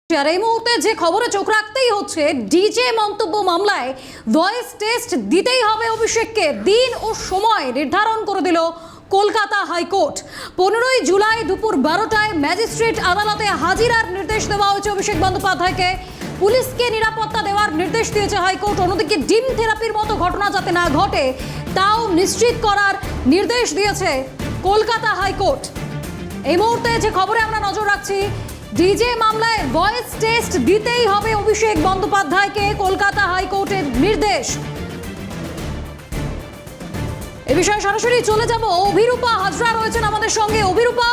আর এই মুহূর্তে যে খবরে চোখ রাখতেই হচ্ছে, ডিজে মন্তব্য মামলায় ভয়েস টেস্ট দিতেই হবে অভিষেককে। দিন ও সময় নির্ধারণ করে দিল কলকাতা হাইকোর্ট। 15ই জুলাই দুপুর 12টায় ম্যাজিস্ট্রেট আদালতে হাজিরার নির্দেশ দেওয়া হয়েছে অভিষেক বন্দ্যোপাধ্যায়কে। পুলিশকে নিরাপত্তা দেওয়ার নির্দেশ দিয়েছে হাইকোর্ট। অন্যদিকে ডিম থেরাপির মতো ঘটনা যাতে না ঘটে তাও নিশ্চিত করার নির্দেশ দিয়েছে কলকাতা হাইকোর্ট। এই মুহূর্তে যে খবরে আমরা নজর রাখছি, ডিজে মামলায় ভয়েস টেস্ট দিতেই হবে অভিষেক বন্দ্যোপাধ্যায়কে, কলকাতা হাইকোর্টের নির্দেশ। এ বিষয়ে সরাসরি চলে যাব, অভিরূপা হাজরা রয়েছেন আমাদের সঙ্গে। অভিরূপা,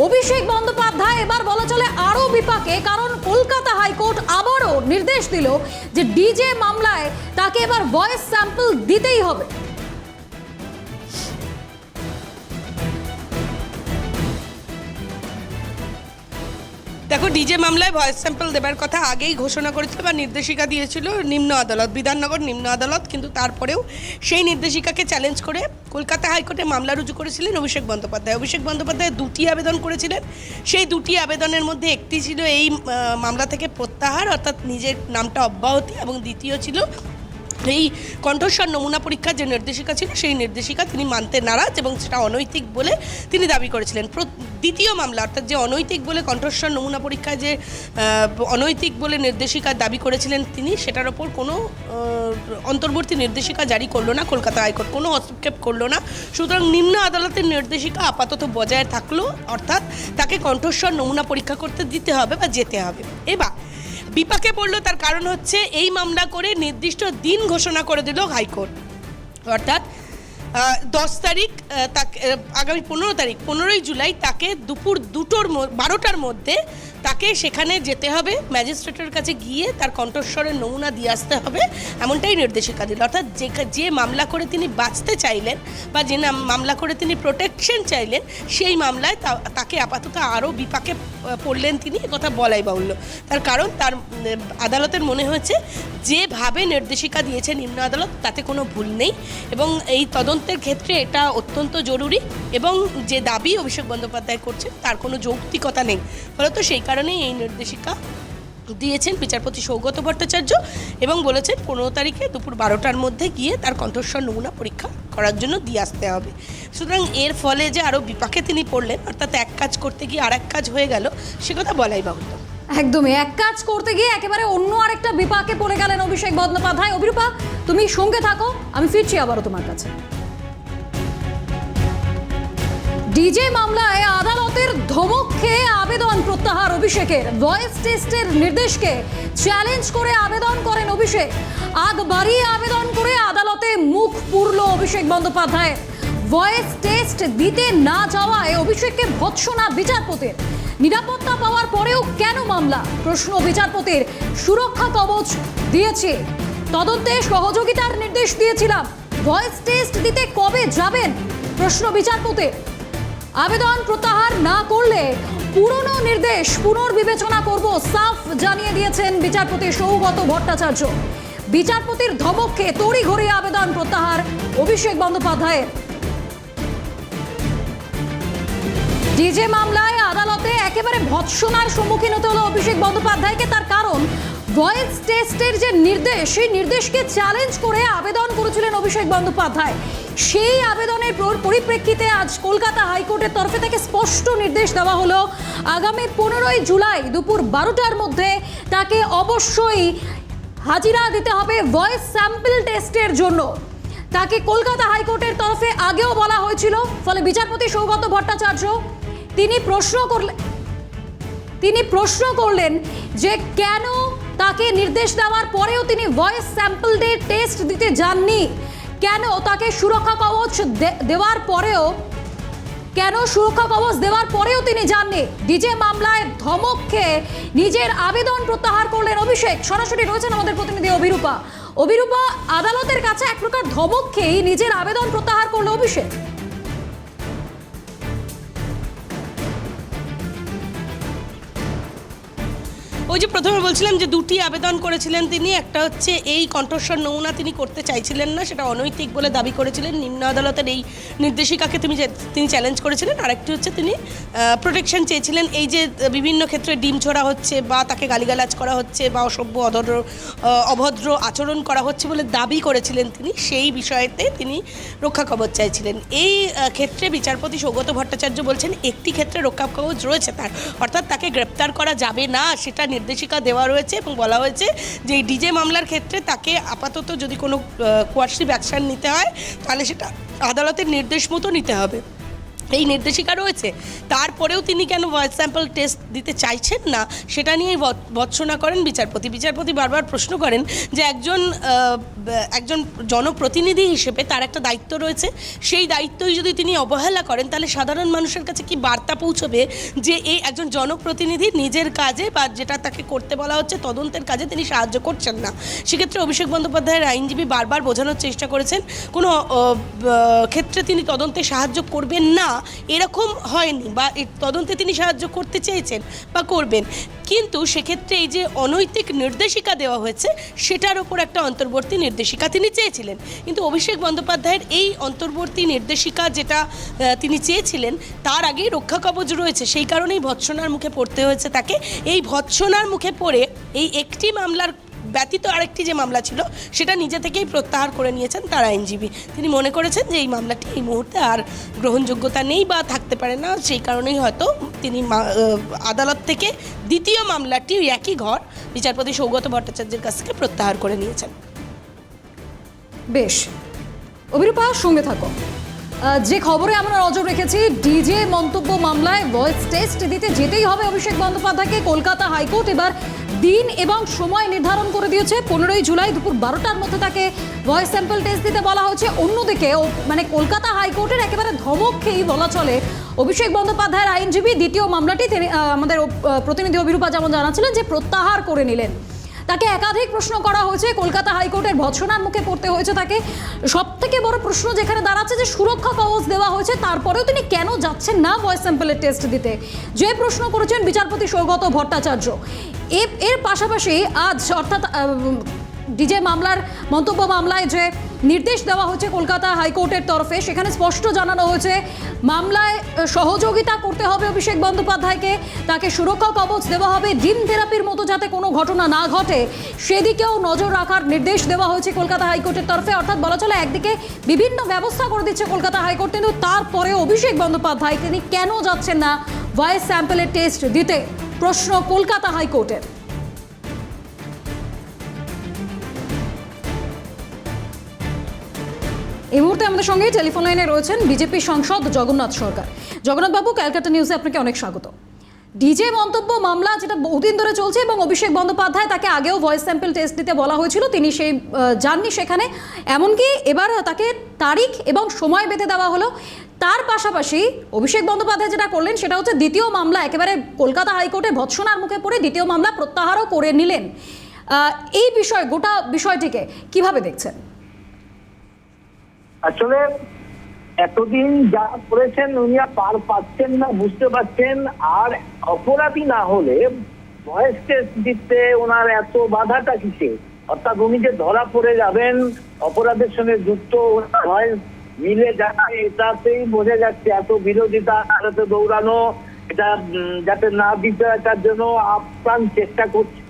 অভিষেক বন্দ্যোপাধ্যায় এবার বলা চলে আরো বিপাকে, কারণ কলকাতা হাইকোর্ট আবারও নির্দেশ দিল যে ডিজে মামলায় তাকে এবার ভয়েস স্যাম্পল দিতেই হবে। দেখো, ডিজে মামলায় ভয়েস স্যাম্পল দেবার কথা আগেই ঘোষণা করেছিল বা নির্দেশিকা দিয়েছিল নিম্ন আদালত, বিধাননগর নিম্ন আদালত। কিন্তু তারপরেও সেই নির্দেশিকাকে চ্যালেঞ্জ করে কলকাতা হাইকোর্টে মামলা রুজু করেছিলেন অভিষেক বন্দ্যোপাধ্যায়। অভিষেক বন্দ্যোপাধ্যায় দুটি আবেদন করেছিলেন। সেই দুটি আবেদনের মধ্যে একটি ছিল এই মামলা থেকে প্রত্যাহার, অর্থাৎ নিজের নামটা অব্যাহতি, এবং দ্বিতীয় ছিল এই কণ্ঠস্বর নমুনা পরীক্ষার যে নির্দেশিকা ছিল সেই নির্দেশিকা তিনি মানতে নারাজ এবং সেটা অনৈতিক বলে তিনি দাবি করেছিলেন। দ্বিতীয় মামলা, অর্থাৎ যে অনৈতিক বলে কণ্ঠস্বর নমুনা পরীক্ষায় যে অনৈতিক বলে নির্দেশিকার দাবি করেছিলেন তিনি, সেটার ওপর কোনো অন্তর্বর্তী নির্দেশিকা জারি করলো না কলকাতা হাইকোর্ট, কোনো হস্তক্ষেপ করলো না। সুতরাং নিম্ন আদালতের নির্দেশিকা আপাতত বজায় থাকলো, অর্থাৎ তাকে কণ্ঠস্বর নমুনা পরীক্ষা করতে দিতে হবে বা যেতে হবে। এবার বিপাকে পড়লো, তার কারণ হচ্ছে এই মামলা করে নির্দিষ্ট দিন ঘোষণা করে দিল হাইকোর্ট, অর্থাৎ 10 তারিখ, তাকে আগামী 15ই জুলাই তাকে দুপুর 12টার মধ্যে তাকে সেখানে যেতে হবে, ম্যাজিস্ট্রেটের কাছে গিয়ে তার কণ্ঠস্বরের নমুনা দিয়ে আসতে হবে, এমনটাই নির্দেশিকা দিল। অর্থাৎ যে মামলা করে তিনি বাঁচতে চাইলেন বা যে মামলা করে তিনি প্রোটেকশন চাইলেন, সেই মামলায় তাকে আপাতত আরও বিপাকে পড়লেন তিনি, একথা বলাই বাহুল্য। তার কারণ তার আদালতের মনে হয়েছে যেভাবে নির্দেশিকা দিয়েছে নিম্ন আদালত তাতে কোনো ভুল নেই, এবং এই তদন্তের ক্ষেত্রে এটা অত্যন্ত জরুরি, এবং যে দাবি অভিষেক বন্দ্যোপাধ্যায় করছেন তার কোনো যৌক্তিকতা নেই। ফলত সেই কারণেই এই নির্দেশিকা দিয়েছেন বিচারপতি সৌগত ভট্টাচার্য, এবং বলেছেন 15 তারিখে দুপুর 12টার মধ্যে গিয়ে তার কণ্ঠস্বর নমুনা পরীক্ষা করার জন্য দিয়ে আসতে হবে। সুতরাং এর ফলে যে আরও বিপাকে তিনি পড়লেন, অর্থাৎ এক কাজ করতে গিয়ে আর এক কাজ হয়ে গেল, সে কথা বলাই বাহুল্য। একদমই, এক কাজ করতে গিয়ে একেবারে অন্য আরেকটা বিপাকে পড়ে গেলেন অভিষেক বন্দ্যোপাধ্যায়। অভিরূপা, তুমি সঙ্গে থাকো, আমি ফিরছি আবারও তোমার কাছে। ডিজে মামলায় আদালতের ধমক খেয়ে আবেদন প্রত্যাহার অভিষেকের। ভয়েস টেস্টের নির্দেশকে চ্যালেঞ্জ করে আবেদন করেন অভিষেক। আগ বাড়িয়ে আবেদন করে আদালতে মুখ পুরল অভিষেক বন্দ্যোপাধ্যায়। ভয়েস টেস্ট দিতে না যাওয়ায় অভিষেককে ভৎসনা বিচারপতির। নিরাপত্তা পাওয়ার পরেও কেন মামলা, প্রশ্ন বিচারপতির। সুরক্ষা কবচ দিয়েছে, তদন্তে সহযোগিতার নির্দেশ দিয়েছিলাম, ভয়েস টেস্ট দিতে কবে যাবেন, প্রশ্ন বিচারপতির। আবেদন প্রত্যাহার না করলে পুরনো নির্দেশ পুনর্বিবেচনা করব, সাফ জানিয়ে দিয়েছেন বিচারপতি সৌগত ভট্টাচার্য। বিচারপতির ধমককে তড়িঘড়ি আবেদন প্রত্যাহার অভিষেক বন্দ্যোপাধ্যায়ের। ডিজে মামলায় আদালতে একেবারে ভৎসনার সম্মুখীন হতে হলো অভিষেক বন্দ্যোপাধ্যায়কে। তার কারণ ভয়েস টেস্টের যে নির্দেশ, সেই নির্দেশকে চ্যালেঞ্জ করে আবেদন করেছিলেন অভিষেক বন্দ্যোপাধ্যায়। সেই আবেদনের পরিপ্রেক্ষিতে আজ কলকাতা হাইকোর্টের তরফে থেকে স্পষ্ট নির্দেশ দেওয়া হলো, আগামী 15ই জুলাই দুপুর 12টার মধ্যে তাকে অবশ্যই হাজিরা দিতে হবে ভয়েস স্যাম্পল টেস্টের জন্য। তাকে কলকাতা হাইকোর্টের তরফে আগেও বলা হয়েছিল। ফলে বিচারপতি সৌগত ভট্টাচার্য তিনি প্রশ্ন করলেন যে কেন তাকে নির্দেশ দেওয়ার পরেও তিনি ভয়েস স্যাম্পল টেস্ট দিতে যাননি, কেন তাকে সুরক্ষা কবচ দেওয়ার পরেও তিনি যাননি। ডিজে মামলায় ধমক খেয়ে নিজের আবেদন প্রত্যাহার করলেন অভিষেক। সরাসরি রয়েছেন আমাদের প্রতিনিধি অভিরূপা। অভিরূপা, আদালতের কাছে এক প্রকার ধমক খেয়েই নিজের আবেদন প্রত্যাহার করল অভিষেক। ওই যে প্রথমে বলছিলাম যে দুটি আবেদন করেছিলেন তিনি, একটা হচ্ছে এই কণ্ঠস্বর নমুনা তিনি করতে চাইছিলেন না, সেটা অনৈতিক বলে দাবি করেছিলেন, নিম্ন আদালতের এই নির্দেশিকাকে তিনি চ্যালেঞ্জ করেছিলেন। আরেকটি হচ্ছে তিনি প্রোটেকশন চেয়েছিলেন, এই যে বিভিন্ন ক্ষেত্রে ডিম ছোড়া হচ্ছে বা তাকে গালিগালাজ করা হচ্ছে বা অসভ্য অভদ্র আচরণ করা হচ্ছে বলে দাবি করেছিলেন তিনি, সেই বিষয়েতে তিনি রক্ষা কবচ চাইছিলেন। এই ক্ষেত্রে বিচারপতি সৌগত ভট্টাচার্য বলছেন একটি ক্ষেত্রে রক্ষা কবচ রয়েছে তার, অর্থাৎ তাকে গ্রেপ্তার করা যাবে না সেটা নির্দেশিকা দেওয়া রয়েছে এবং বলা হয়েছে যে এই ডিজে মামলার ক্ষেত্রে তাকে আপাতত যদি কোনো কোয়ার্সিভ অ্যাকশন নিতে হয় তাহলে সেটা আদালতের নির্দেশ মতো নিতে হবে, এই নির্দেশিকা রয়েছে। তারপরেও তিনি কেন ভয়েস স্যাম্পল টেস্ট দিতে চাইছেন না সেটা নিয়েই ভৎসনা করেন বিচারপতি বারবার প্রশ্ন করেন যে একজন জনপ্রতিনিধি হিসেবে তার একটা দায়িত্ব রয়েছে, সেই দায়িত্বই যদি তিনি অবহেলা করেন তাহলে সাধারণ মানুষের কাছে কি বার্তা পৌঁছবে যে এই একজন জনপ্রতিনিধি নিজের কাজে বা যেটা তাকে করতে বলা হচ্ছে তদন্তের কাজে তিনি সাহায্য করছেন না। সেক্ষেত্রে অভিষেক বন্দ্যোপাধ্যায়ের আইনজীবী বারবার বোঝানোর চেষ্টা করেছেন কোনো ক্ষেত্রে তিনি তদন্তে সাহায্য করবেন না এরকম হয়নি, বা এই তদন্তে তিনি সাহায্য করতে চেয়েছেন বা করবেন, কিন্তু সেক্ষেত্রে এই যে অনৈতিক নির্দেশিকা দেওয়া হয়েছে সেটার ওপর একটা অন্তর্বর্তী নির্দেশিকা তিনি চেয়েছিলেন। কিন্তু অভিষেক বন্দ্যোপাধ্যায়ের এই অন্তর্বর্তী নির্দেশিকা যেটা তিনি চেয়েছিলেন তার আগেই রক্ষা কবচ রয়েছে, সেই কারণেই ভৎসনার মুখে পড়তে হয়েছে তাকে। এই ভৎসনার মুখে পড়ে এই একটি মামলার ব্যতীত আরেকটি যে মামলা ছিল সেটা নিজে থেকেই প্রত্যাহার করে নিয়েছেন তার আইনজীবী। তিনি মনে করেছেন যে এই মামলাটি এই মুহূর্তে আর গ্রহণযোগ্যতা নেই বা থাকতে পারে না, সেই কারণেই হয়তো তিনি আদালত থেকে দ্বিতীয় মামলাটি একই ঘর বিচারপতি সৌগত ভট্টাচার্যের কাছ থেকে প্রত্যাহার করে নিয়েছেন। বেশ, অভিরূপা সঙ্গে থাকো। যে খবরে আমরা নজর রেখেছি, ডিজে মন্তব্য মামলায় ভয়েস টেস্ট দিতে যেতেই হবে অভিষেক বন্দ্যোপাধ্যায়কে। কলকাতা হাইকোর্ট এবার দিন এবং সময় নির্ধারণ করে দিয়েছে। 15ই জুলাই দুপুর 12টার মধ্যে তাকে ভয়েস স্যাম্পল টেস্ট দিতে বলা হয়েছে। অন্যদিকে মানে কলকাতা হাইকোর্টের একেবারে ধমক খেয়েই বলা চলে অভিষেক বন্দ্যোপাধ্যায়ের আইনজীবী দ্বিতীয় মামলাটি তিনি আমাদের প্রতিনিধি অভিরূপা যেমন জানাচ্ছিলেন যে প্রত্যাহার করে নিলেন। তাকে একাধিক প্রশ্ন করা হয়েছে, কলকাতা হাইকোর্টের ভৎসনার মুখে পড়তে হয়েছে তাকে। সব থেকে বড় প্রশ্ন যেখানে দাঁড়াচ্ছে যে সুরক্ষা কবচ দেওয়া হয়েছে তারপরেও তিনি কেন যাচ্ছেন না ভয়েস স্যাম্পলের টেস্ট দিতে, যে প্রশ্ন করেছেন বিচারপতি সৌগত ভট্টাচার্য। এর পাশাপাশি আজ অর্থাৎ ডিজে মামলার মন্তব্য মামলায় যে নির্দেশ দেওয়া হচ্ছে কলকাতা হাইকোর্টের তরফে, সেখানে স্পষ্ট জানানো হয়েছে মামলায় সহযোগিতা করতে হবে অভিষেক বন্দ্যোপাধ্যায়কে, তাকে সুরক্ষা কবচ দেওয়া হবে, ডিম থেরাপির মতো যাতে কোনো ঘটনা না ঘটে সেদিকেও নজর রাখার নির্দেশ দেওয়া হয়েছে কলকাতা হাইকোর্টের তরফে। অর্থাৎ বলা চলে একদিকে বিভিন্ন ব্যবস্থা করে দিচ্ছে কলকাতা হাইকোর্ট, কিন্তু তারপরেও অভিষেক বন্দ্যোপাধ্যায় তিনি কেন যাচ্ছেন না ভয়েস স্যাম্পলের টেস্ট দিতে, প্রশ্ন কলকাতা হাইকোর্টের। এই মুহূর্তে আমাদের সঙ্গে টেলিফোন লাইনে রয়েছেন বিজেপি সাংসদ জগন্নাথ সরকার। জগন্নাথবাবু, ক্যালকাটা নিউজে আপনাকে অনেক স্বাগত। ডিজে মন্তব্য মামলা যেটা বহুদিন ধরে চলছে এবং অভিষেক বন্দ্যোপাধ্যায় তাকে আগেও ভয়েস স্যাম্পল টেস্ট দিতে বলা হয়েছিল, তিনি সেই যাননি সেখানে, এমনকি এবার তাকে তারিখ এবং সময় বেঁধে দেওয়া হলো। তার পাশাপাশি অভিষেক বন্দ্যোপাধ্যায় যেটা করলেন সেটা হচ্ছে দ্বিতীয় মামলা একেবারে কলকাতা হাইকোর্টে ভৎসনার মুখে পড়ে দ্বিতীয় মামলা প্রত্যাহারও করে নিলেন। এই বিষয় গোটা বিষয়টিকে কিভাবে দেখছেন? আসলে এতদিন যা করেছেন উনি পার পাচ্ছেন না, বুঝতে পারছেন। আর অপরাধী না হলে ভয়েস টেস্ট দিতে ওনার এত বাধাটা কিসে? অর্থাৎ উনি যে ধরা পড়ে যাবেন, অপরাধের সঙ্গে যুক্ত ভয়েস মিলে যায়, এটাতেই বোঝা যাচ্ছে এত বিরোধিতা, আদালতে দৌড়ানো, এটা যাতে না দিতে হয় তার জন্য আপ্রাণ চেষ্টা করছেন,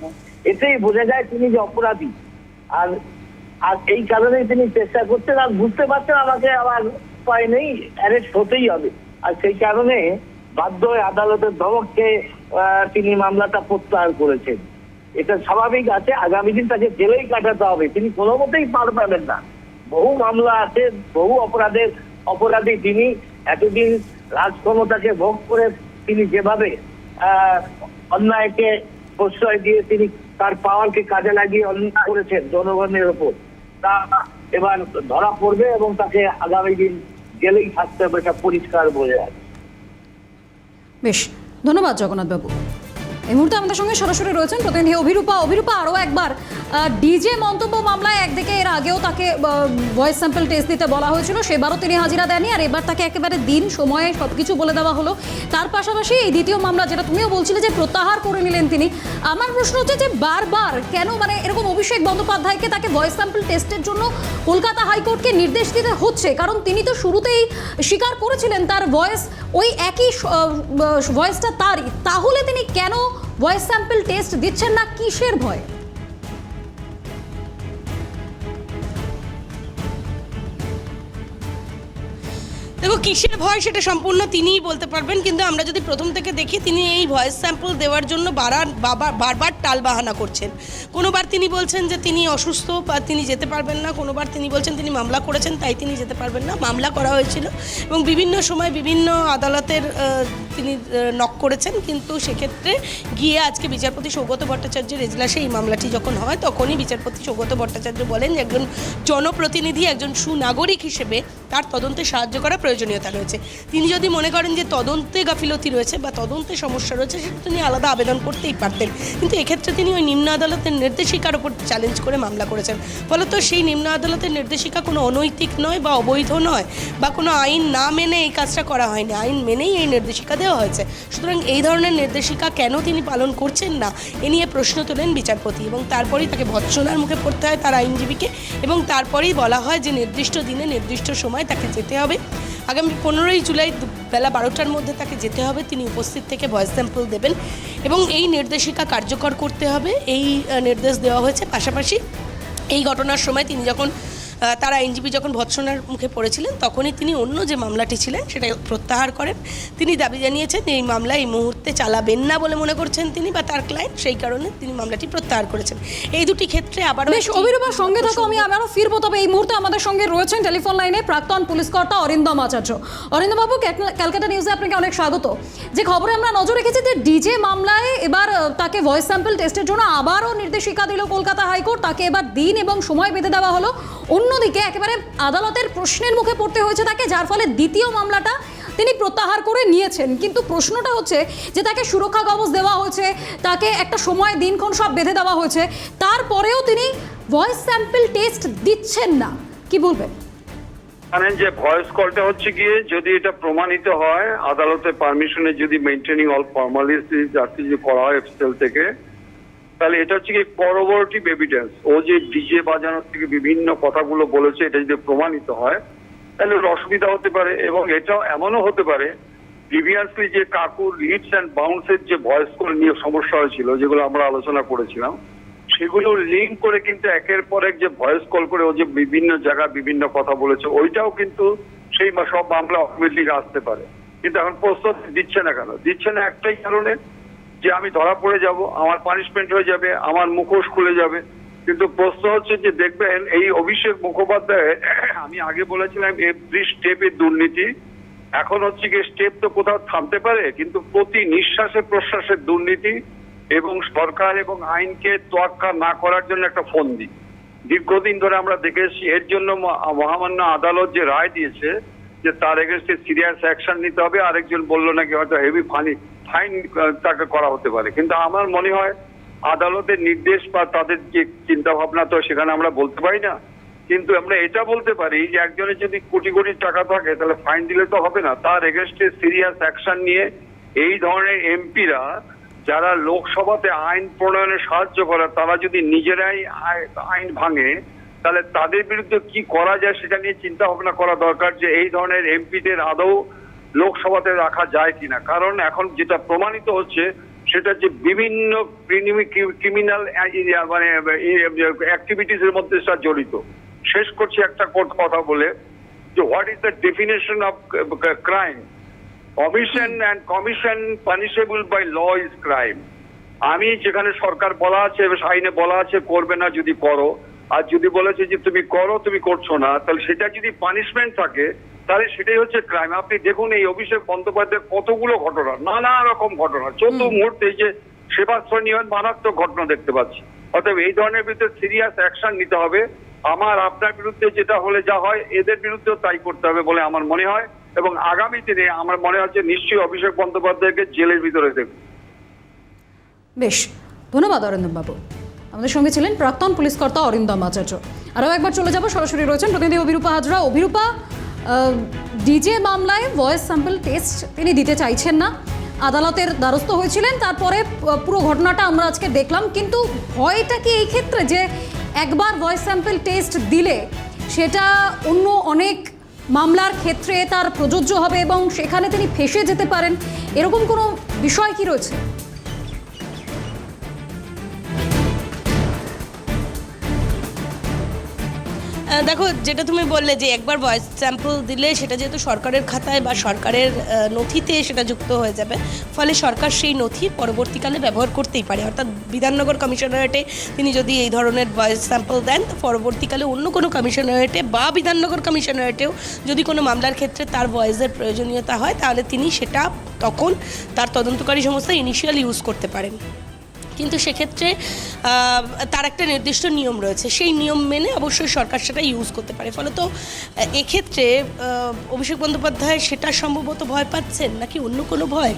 এতেই বোঝা যায় তিনি যে অপরাধী। আর আর এই কারণেই তিনি চেষ্টা করছেন, আর বুঝতে পারছেন আমাকে আবার উপায় নেই, অ্যারেস্ট হতেই হবে। আর সেই কারণে বাধ্য হয়ে আদালতের ধমককে তিনি মামলাটা প্রত্যাহার করেছেন। এটা স্বাভাবিক আছে, আগামী দিন তাকে জেলেই কাটাতে হবে, তিনি কোনো মতেই পার পাবেন না। বহু মামলা আছে, বহু অপরাধী তিনি। এতদিন রাজক্ষমতাকে ভোগ করে তিনি যেভাবে অন্যায়কে প্রশ্রয় দিয়ে তিনি তার পাওয়ারকে কাজে লাগিয়ে অন্যায় করেছেন জনগণের ওপর, তা এবার ধরা পড়বে এবং তাকে আগামী দিন জেলেই থাকতে হবে, এটা পরিষ্কার বোঝা যায়। বেশ, ধন্যবাদ জগন্নাথ বাবু। এই মুহূর্তে আমাদের সঙ্গে সরাসরি রয়েছেন প্রতিনিধি অভিরূপা আরও একবার ডিজে মন্তব্য মামলায় একদিকে এর আগেও তাকে ভয়েস স্যাম্পল টেস্ট দিতে বলা হয়েছিল, সেবারও তিনি হাজিরা দেননি, আর এবার তাকে একেবারে দিন সময়ে সবকিছু বলে দেওয়া হলো। তার পাশাপাশি এই দ্বিতীয় মামলা, যেটা তুমিও বলছিলে যে প্রত্যাহার করে নিলেন তিনি। আমার প্রশ্ন হচ্ছে যে বারবার কেন মানে এরকম অভিষেক বন্দ্যোপাধ্যায়কে তাকে ভয়েস স্যাম্পল টেস্টের জন্য কলকাতা হাইকোর্টকে নির্দেশ দিতে হচ্ছে? কারণ তিনি তো শুরুতেই স্বীকার করেছিলেন তার ভয়েস ওই একই ভয়েসটা তারই, তাহলে তিনি কেন ভয়েস স্যাম্পল টেস্ট দিচ্ছেন না? কিসের ভয়? দেখো, কিসের ভয় সেটা সম্পূর্ণ তিনিই বলতে পারবেন, কিন্তু আমরা যদি প্রথম থেকে দেখি তিনি এই ভয়েস স্যাম্পল দেওয়ার জন্য বারবার টালবাহানা করছেন। কোনোবার তিনি বলছেন যে তিনি অসুস্থ বা তিনি যেতে পারবেন না, কোনোবার তিনি বলছেন তিনি মামলা করেছেন তাই তিনি যেতে পারবেন না। মামলা করা হয়েছিল এবং বিভিন্ন সময় বিভিন্ন আদালতের তিনি নক করেছেন, কিন্তু সেক্ষেত্রে গিয়ে আজকে বিচারপতি সৌগত ভট্টাচার্যের এজলাসে এই মামলাটি যখন হয় তখনই বিচারপতি সৌগত ভট্টাচার্য বলেন যে একজন জনপ্রতিনিধি, একজন সুনাগরিক হিসেবে তার তদন্তে সাহায্য করা প্রয়োজনীয়তা রয়েছে। তিনি যদি মনে করেন যে তদন্তে গাফিলতি রয়েছে বা তদন্তে সমস্যা রয়েছে, সেটা তিনি আলাদা আবেদন করতেই পারতেন, কিন্তু এক্ষেত্রে তিনি ওই নিম্ন আদালতের নির্দেশিকার ওপর চ্যালেঞ্জ করে মামলা করেছেন। ফলত সেই নিম্ন আদালতের নির্দেশিকা কোনো অনৈতিক নয় বা অবৈধ নয় বা কোনো আইন না মেনে এই কাজটা করা হয়নি, আইন মেনেই এই নির্দেশিকা দেওয়া হয়েছে। সুতরাং এই ধরনের নির্দেশিকা কেন তিনি পালন করছেন না, এ নিয়ে প্রশ্ন তোলেন বিচারপতি, এবং তারপরেই তাকে ভৎসনার মুখে পড়তে হয় তার আইনজীবীকে, এবং তারপরেই বলা হয় যে নির্দিষ্ট দিনে নির্দিষ্ট সময় তাকে যেতে হবে। আগামী 15ই জুলাই বেলা 12টার মধ্যে তাকে যেতে হবে, তিনি উপস্থিত থেকে ভয়েস স্যাম্পল দেবেন এবং এই নির্দেশিকা কার্যকর করতে হবে, এই নির্দেশ দেওয়া হয়েছে। পাশাপাশি এই ঘটনার সময় তিনি যখন তার আইনজীবী যখন ভৎসনার মুখে পড়েছিলেন তখনই তিনি অন্য যে মামলাটি ছিলেন সেটা প্রত্যাহার করেন। তিনি দাবি জানিয়েছেন এই মামলা এই মুহূর্তে চালাবেন না বলে মনে করছেন তিনি বা তার ক্লায়েন্ট, সেই কারণে তিনি মামলাটি প্রত্যাহার করেছেন। এই দুটি ক্ষেত্রে আবারও বেশ, অভিরূপার সঙ্গে থাকো, আমি আবারও ফিরবো। তবে এই মুহূর্তে আমাদের সঙ্গে রয়েছেন টেলিফোন লাইনে প্রাক্তন পুলিশ কর্তা অরিন্দম আচার্য। অরিন্দমবাবু, ক্যালকাটা নিউজে আপনাকে অনেক স্বাগত। যে খবরে আমরা নজর রেখেছি যে ডিজে মামলায় এবার তাকে ভয়েস স্যাম্পল টেস্টের জন্য আবারও নির্দেশিকা দিল কলকাতা হাইকোর্ট, তাকে এবার দিন এবং সময় বেঁধে দেওয়া হলো। অন্যদিকে একেবারে আদালতের প্রশ্নের মুখে পড়তে হয়েছে তাকে, যার ফলে দ্বিতীয় মামলাটা তিনি প্রত্যাহার করে নিয়েছেন। কিন্তু প্রশ্নটা হচ্ছে যে তাকে সুরক্ষা কবচ দেওয়া হয়েছে, তাকে একটা সময় দিনক্ষণ সব বেঁধে দেওয়া হয়েছে, তারপরেও তিনি ভয়েস স্যাম্পল টেস্ট দিচ্ছেন না, কি বলবেন? জানেন যে ভয়েস কলটা হচ্ছে গিয়ে যদি এটা প্রমাণিত হয় আদালতের পারমিশনে, যদি মেইনটেনিং অল ফর্মালিটিস যদি করা হয় এফএসএল থেকে, তাহলে এটা হচ্ছে কি করোবোরেটিভ এভিডেন্স। ও যে ডিজে বাজানোর থেকে বিভিন্ন কথাগুলো বলেছে, এটা যদি প্রমাণিত হয় তাহলে ওর অসুবিধা হতে পারে। এবং এটাও এমনও হতে পারে প্রিভিয়াসলি যে কাকুর হিটস অ্যান্ড বাউন্সের যে ভয়েস কল নিয়ে সমস্যা হয়েছিল, যেগুলো আমরা আলোচনা করেছিলাম, সেগুলো লিঙ্ক করে কিন্তু একের পর এক যে ভয়েস কল করে ও যে বিভিন্ন জায়গায় বিভিন্ন কথা বলেছে, ওইটাও কিন্তু সেই সব মামলা অটোমেটিক আসতে পারে। কিন্তু এখন প্রস্তুত দিচ্ছে না কেন? দিচ্ছে না একটাই কারণে, যে আমি ধরা পড়ে যাব, আমার পানিশমেন্ট হয়ে যাবে, আমার মুখোশ খুলে যাবে। কিন্তু প্রশ্ন হচ্ছে যে দেখবেন এই অভিষেক মুখোপাধ্যায়, আমি আগে বলেছিলাম এভরি স্টেপে দুর্নীতি, এখন হচ্ছে কি স্টেপ তো কোথাও থামতে পারে, কিন্তু প্রতি নিঃশ্বাসে প্রশ্বাসের দুর্নীতি এবং সরকার এবং আইনকে তোয়াক্কা না করার জন্য একটা ফন্দি দীর্ঘদিন ধরে আমরা দেখেছি। এর জন্য মহামান্য আদালত যে রায় দিয়েছে যে তার এগেনস্টে সিরিয়াস অ্যাকশন নিতে হবে, আরেকজন বললো নাকি হয়তো হেভি ফাইন তাকে করা হতে পারে। কিন্তু আমার মনে হয় আদালতের নির্দেশ বা তাদের যে চিন্তা ভাবনা তো সেখানে আমরা বলতে পারি না, কিন্তু আমরা এটা বলতে পারি যে একজনের যদি কোটি কোটি টাকা থাকে তাহলে ফাইন দিলে তো হবে না, তার এগেনস্টে সিরিয়াস অ্যাকশন নিয়ে এই ধরনের এমপিরা যারা লোকসভাতে আইন প্রণয়নে সাহায্য করে, তারা যদি নিজেরাই আইন ভাঙে তাহলে তাদের বিরুদ্ধে কি করা যায় সেটা নিয়ে চিন্তা ভাবনা করা দরকার, যে এই ধরনের এমপিদের আদৌ লোকসভাতে রাখা যায় কিনা। কারণ এখন যেটা প্রমাণিত হচ্ছে সেটা যে বিভিন্ন ক্রিমিনাল মানে অ্যাক্টিভিটিস এর মধ্যে জড়িত। শেষ করছি একটা কথা বলে, যে what is the definition of crime? Omission and commission punishable by law is crime. আমি যেখানে সরকার বলা আছে আইনে বলা আছে করবে না, যদি করো, আর যদি বলেছে যে তুমি করো তুমি করছো না, তাহলে সেটা যদি পানিশমেন্ট থাকে তাহলে সেটাই হচ্ছে ক্রাইম। আপনি দেখুন এই অভিষেক বন্দ্যোপাধ্যায়ের কতগুলো ঘটনা, নানা রকম ঘটনা, চোদ্দ মুহূর্তে যে সেবাশ্রয় নিয়ে মারাত্মক ঘটনা দেখতে পাচ্ছি। অতএব এই ধরনের বিরুদ্ধে সিরিয়াস অ্যাকশন নিতে হবে। আমার আপনার বিরুদ্ধে যেটা হলে যা হয় এদের বিরুদ্ধেও তাই করতে হবে বলে আমার মনে হয়, এবং আগামী দিনে আমার মনে হচ্ছে নিশ্চয়ই অভিষেক বন্দ্যোপাধ্যায়কে জেলের ভিতরে দেখবে। বেশ, ধন্যবাদ অরিন্দমবাবু। আমাদের সঙ্গে ছিলেন প্রাক্তন পুলিশ কর্তা অরিন্দম আচার্য। আরও একবার চলে যাব, সরাসরি রয়েছেন প্রতিনিধি অভিরূপা হাজরা। অভিরূপা, ডিজে মামলায় ভয়েস স্যাম্পল টেস্ট তিনি দিতে চাইছেন না, আদালতের দ্বারস্থ হয়েছিলেন, তারপরে পুরো ঘটনাটা আমরা আজকে দেখলাম। কিন্তু ভয়টা কি এই ক্ষেত্রে যে একবার ভয়েস স্যাম্পল টেস্ট দিলে সেটা অন্য অনেক মামলার ক্ষেত্রে তার প্রযোজ্য হবে এবং সেখানে তিনি ফেঁসে যেতে পারেন, এরকম কোনো বিষয় কি রয়েছে? দেখো, যেটা তুমি বললে যে একবার ভয়েস স্যাম্পল দিলে সেটা যেহেতু সরকারের খাতায় বা সরকারের নথিতে সেটা যুক্ত হয়ে যাবে, ফলে সরকার সেই নথি পরবর্তীকালে ব্যবহার করতেই পারে। অর্থাৎ বিধাননগর কমিশনারেটে তিনি যদি এই ধরনের ভয়েস স্যাম্পল দেন, তো পরবর্তীকালে অন্য কোনো কমিশনারেটে বা বিধাননগর কমিশনারেটেও যদি কোনো মামলার ক্ষেত্রে তার ভয়েসের প্রয়োজনীয়তা হয়, তাহলে তিনি সেটা তখন তার তদন্তকারী সংস্থা ইনিশিয়াল ইউজ করতে পারেন। কিন্তু সেক্ষেত্রে তার একটা নির্দিষ্ট নিয়ম রয়েছে, সেই নিয়ম মেনে অবশ্যই সরকার সেটা ইউজ করতে পারে। ফলে তো এক্ষেত্রে অভিষেক বন্দ্যোপাধ্যায় সেটা সম্ভবত ভয় পাচ্ছেন নাকি অন্য কোনো ভয়,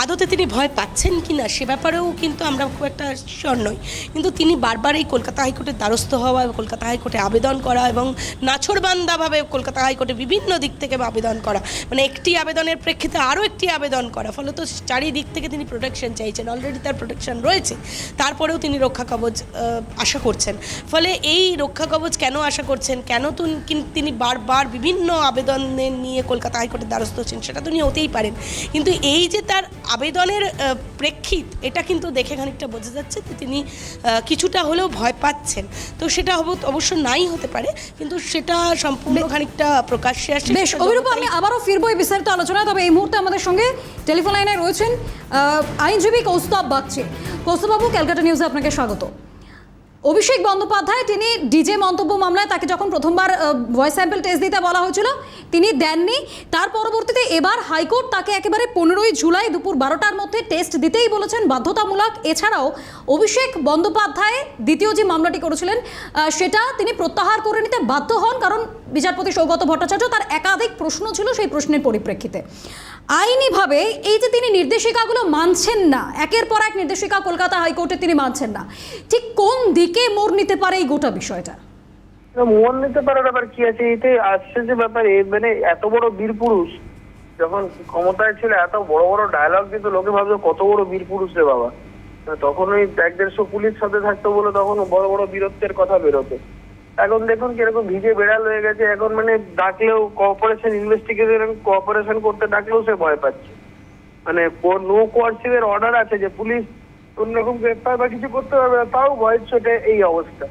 আদতে তিনি ভয় পাচ্ছেন কি না সে ব্যাপারেও কিন্তু আমরা খুব একটা শিওর নই। কিন্তু তিনি বারবার এই কলকাতা হাইকোর্টের দ্বারস্থ হওয়া, কলকাতা হাইকোর্টে আবেদন করা এবং নাছোড়বান্দাভাবে কলকাতা হাইকোর্টে বিভিন্ন দিক থেকে আবেদন করা, মানে একটি আবেদনের প্রেক্ষিতে আরও একটি আবেদন করা, ফলে তো চারিদিক থেকে তিনি প্রোটেকশন চাইছেন। অলরেডি তার প্রোটেকশন রয়েছে, তারপরেও তিনি রক্ষা কবচ আশা করছেন। ফলে এই রক্ষা কবচ কেন আশা করছেন, কেন তিনি বারবার বিভিন্ন আবেদন নিয়ে কলকাতা হাইকোর্টের দ্বারস্থ হচ্ছেন, সেটা তো নিয়ে হতেই পারেন। কিন্তু এই যে তার আবেদনের প্রেক্ষিত, এটা কিন্তু দেখে খানিকটা বোঝা যাচ্ছে যে তিনি কিছুটা হলেও ভয় পাচ্ছেন। তো সেটা অবশ্য নাই হতে পারে, কিন্তু সেটা সম্পূর্ণ খানিকটা প্রকাশ্যে আসছে। বেশ অভিরূপা, আমি আবারও ফিরবো এই বিস্তারিত আলোচনা। তবে এই মুহূর্তে আমাদের সঙ্গে টেলিফোন লাইনে রয়েছেন আইনজীবী কৌস্তব বাগচি। কৌস্তববাবু, ক্যালকাটা নিউজে আপনাকে স্বাগত। অভিষেক বন্দ্যোপাধ্যায় তিনি ডিজে মন্তব্য মামলায় তাকে যখন প্রথমবার ভয়েস স্যাম্পল টেস্ট দিতে বলা হয়েছিল তিনি দেননি। তার পরবর্তীতে এবার হাইকোর্ট তাকে একেবারে 15ই জুলাই দুপুর 12টার মধ্যে টেস্ট দিতেই বলেছেন, বাধ্যতামূলক। এছাড়াও অভিষেক বন্দ্যোপাধ্যায় দ্বিতীয় যে মামলাটি করেছিলেন সেটা তিনি প্রত্যাহার করে নিতে বাধ্য হন, কারণ বিচারপতি সৌগত ভট্টাচার্য তার একাধিক প্রশ্ন ছিল, সেই প্রশ্নের পরিপ্রেক্ষিতে আইনিভাবে এই যে তিনি নির্দেশিকাগুলো মানছেন না, একের পর এক নির্দেশিকা কলকাতা হাইকোর্টে তিনি মানছেন না, ঠিক কোন দিকে মোড় নিতে পারে এই গোটা বিষয়টা? মন নিতে পারার ব্যাপার কি আছে, এতে আসছে যে ব্যাপারে, মানে এত বড় বীর পুরুষ যখন ক্ষমতায় ছিল, এত বড় বড় ডায়লগ দিত, লোকে ভাবতো কত বড় বীর পুরুষ রে বাবা। তখন ওই 150 পুলিশ সাথে থাকতো বলে তখন বড় বড় বীরত্বের কথা বেরোতো। এখন দেখুন কিরকম ভিজে বেড়াল হয়ে গেছে। এখন মানে ডাকলেও কোঅপারেশন, ইনভেস্টিগেশন কোঅপারেশন করতে ডাকলেও সে ভয় পাচ্ছে। মানে নো কোয়ার্সিভের অর্ডার আছে যে পুলিশ কোনরকম গ্রেপ্তার বা কিছু করতে পারবে না, তাও ভয় ছোটে এই অবস্থা।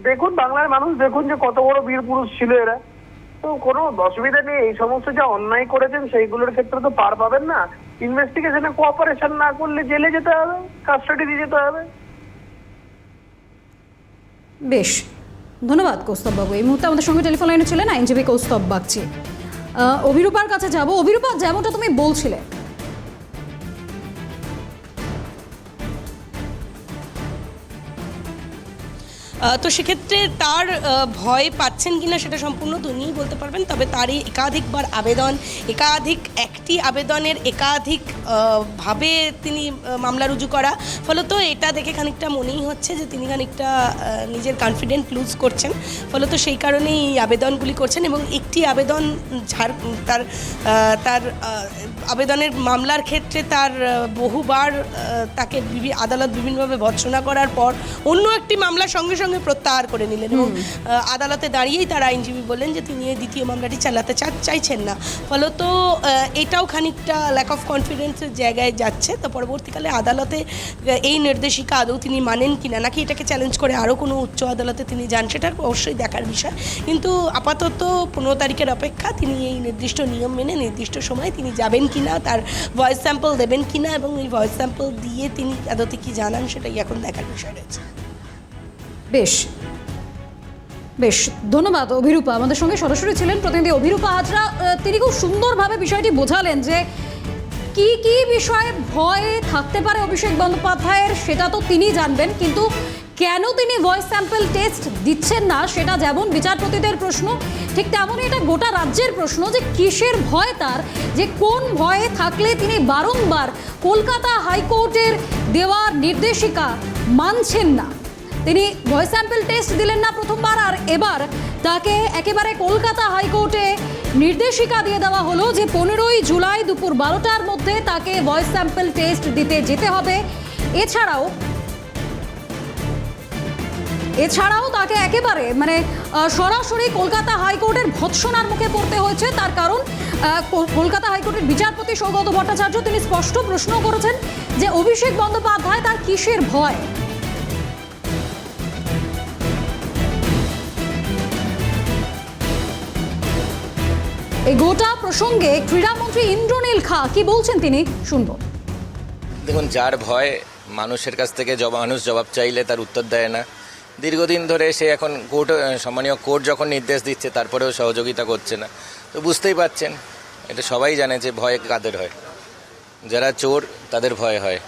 দেখুন বাংলার মানুষ দেখুন যে কত বড় বীর পুরুষ ছিল এরা। তো কোনো অসুবিধা নেই, এই সমস্ত যা অন্যায় করেছেন সেইগুলোর ক্ষেত্রে তো পার পাবেন না। ইনভেস্টিগেশনে কোঅপারেশন না করলে জেলে যেতে হবে, কাস্টাডি দিয়ে যেতে হবে। বেশ, ধন্যবাদ কৌস্তববাবু। এই মুহূর্তে আমাদের সঙ্গে টেলিফোন লাইনে ছিলেন আইনজীবী কৌস্তব বাগচি। অভিরূপার কাছে যাব। অভিরূপা, যেমনটা তুমি বলছিলে, তো সেক্ষেত্রে তার ভয় পাচ্ছেন কিনা সেটা সম্পূর্ণ তিনিই বলতে পারবেন। তবে তারই একাধিকবার আবেদন, একটি আবেদনের একাধিক ভাবে তিনি মামলা রুজু করা, ফলত এটা দেখে খানিকটা মনেই হচ্ছে যে তিনি খানিকটা নিজের কনফিডেন্ট লুজ করছেন। ফলত সেই কারণেই এই আবেদনগুলি করছেন এবং একটি আবেদন তার আবেদনের মামলার ক্ষেত্রে তার বহুবার তাকে আদালত বিভিন্নভাবে ভর্ৎসনা করার পর অন্য একটি মামলা সঙ্গে সঙ্গে প্রত্যাহার করে নিলেন এবং আদালতে দাঁড়িয়েই তার আইনজীবী বললেন যে তিনি এই দ্বিতীয় মামলাটি চালাতে চাইছেন না। ফলত এটাও খানিকটা ল্যাক অফ কনফিডেন্সের জায়গায় যাচ্ছে। তো পরবর্তীকালে আদালতে এই নির্দেশিকা আদৌ তিনি মানেন কিনা, নাকি এটাকে চ্যালেঞ্জ করে আরও কোনো উচ্চ আদালতে তিনি যান, সেটা অবশ্যই দেখার বিষয়। কিন্তু আপাতত 15 তারিখের অপেক্ষা, তিনি এই নির্দিষ্ট নিয়ম মেনে নির্দিষ্ট সময়ে তিনি যাবেন কিনা, তার ভয়েস স্যাম্পল দেবেন কিনা এবং এই ভয়েস স্যাম্পল দিয়ে তিনি আদতে কি জানান সেটাই এখন দেখার বিষয় রয়েছে। বেশ বেশ, ধন্যবাদ অভিরূপা। আমাদের সঙ্গে সরাসরি ছিলেন প্রতিনিধি অভিরূপা হাজরা। তিনি খুব সুন্দরভাবে বিষয়টি বোঝালেন যে কি কি বিষয়ে ভয় থাকতে পারে অভিষেক বন্দ্যোপাধ্যায়ের, সেটা তো তিনি জানবেন, কিন্তু কেন তিনি ভয়েস স্যাম্পল টেস্ট দিচ্ছেন না সেটা যেমন বিচারপতিদের প্রশ্ন, ঠিক তেমনই এটা গোটা রাজ্যের প্রশ্ন যে কিসের ভয় তার, যে কোন ভয়ে থাকলে তিনি বারংবার কলকাতা হাইকোর্টের দেওয়া নির্দেশিকা মানছেন না। তিনি ভয়েস স্যাম্পল টেস্ট দিলেন না প্রথমবার, আর এবার তাকে একেবারে কলকাতা হাইকোর্টে নির্দেশিকা দিয়ে দেওয়া হলো যে 15ই জুলাই দুপুর 12টার মধ্যে তাকে ভয়েস স্যাম্পল টেস্ট দিতে যেতে হবে। এছাড়াও তাকে একেবারে সরাসরি কলকাতা হাইকোর্টের ভৎসনার মুখে পড়তে হয়েছে। তার কারণ কলকাতা হাইকোর্টের বিচারপতি সৌগত ভট্টাচার্য তিনি স্পষ্ট প্রশ্ন করেছেন যে অভিষেক বন্দ্যোপাধ্যায় তার কিসের ভয়। এই গোটা প্রসঙ্গে ক্রীড়ামন্ত্রী ইন্দ্রনীল খা কি বলছেন তিনি শুনবো। দেখুন, যার ভয় মানুষের কাছ থেকে মানুষ জবাব চাইলে তার উত্তর দেয় না। দীর্ঘদিন ধরে সে এখন সম্মানীয় কোর্ট যখন নির্দেশ দিচ্ছে তারপরেও সহযোগিতা করছে না। তো বুঝতেই পারছেন, এটা সবাই জানে যে ভয় কাদের হয়। যারা চোর তাদের ভয় হয়,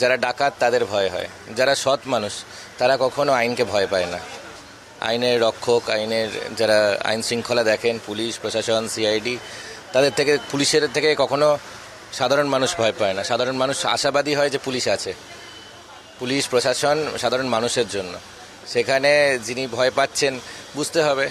যারা ডাকাত তাদের ভয় হয়, যারা সৎ মানুষ তারা কখনো আইনকে ভয় পায় না। আইনের রক্ষক, আইনের যারা আইন শৃঙ্খলা দেখেন, পুলিশ প্রশাসন, সিআইডি, পুলিশের থেকে কখনো সাধারণ মানুষ ভয় পায় না। সাধারণ মানুষ আশাবাদী হয় যে পুলিশ আছে, পুলিশ প্রশাসন সাধারণ মানুষের জন্য। সেখানে যিনি ভয় পাচ্ছেন বুঝতে হবে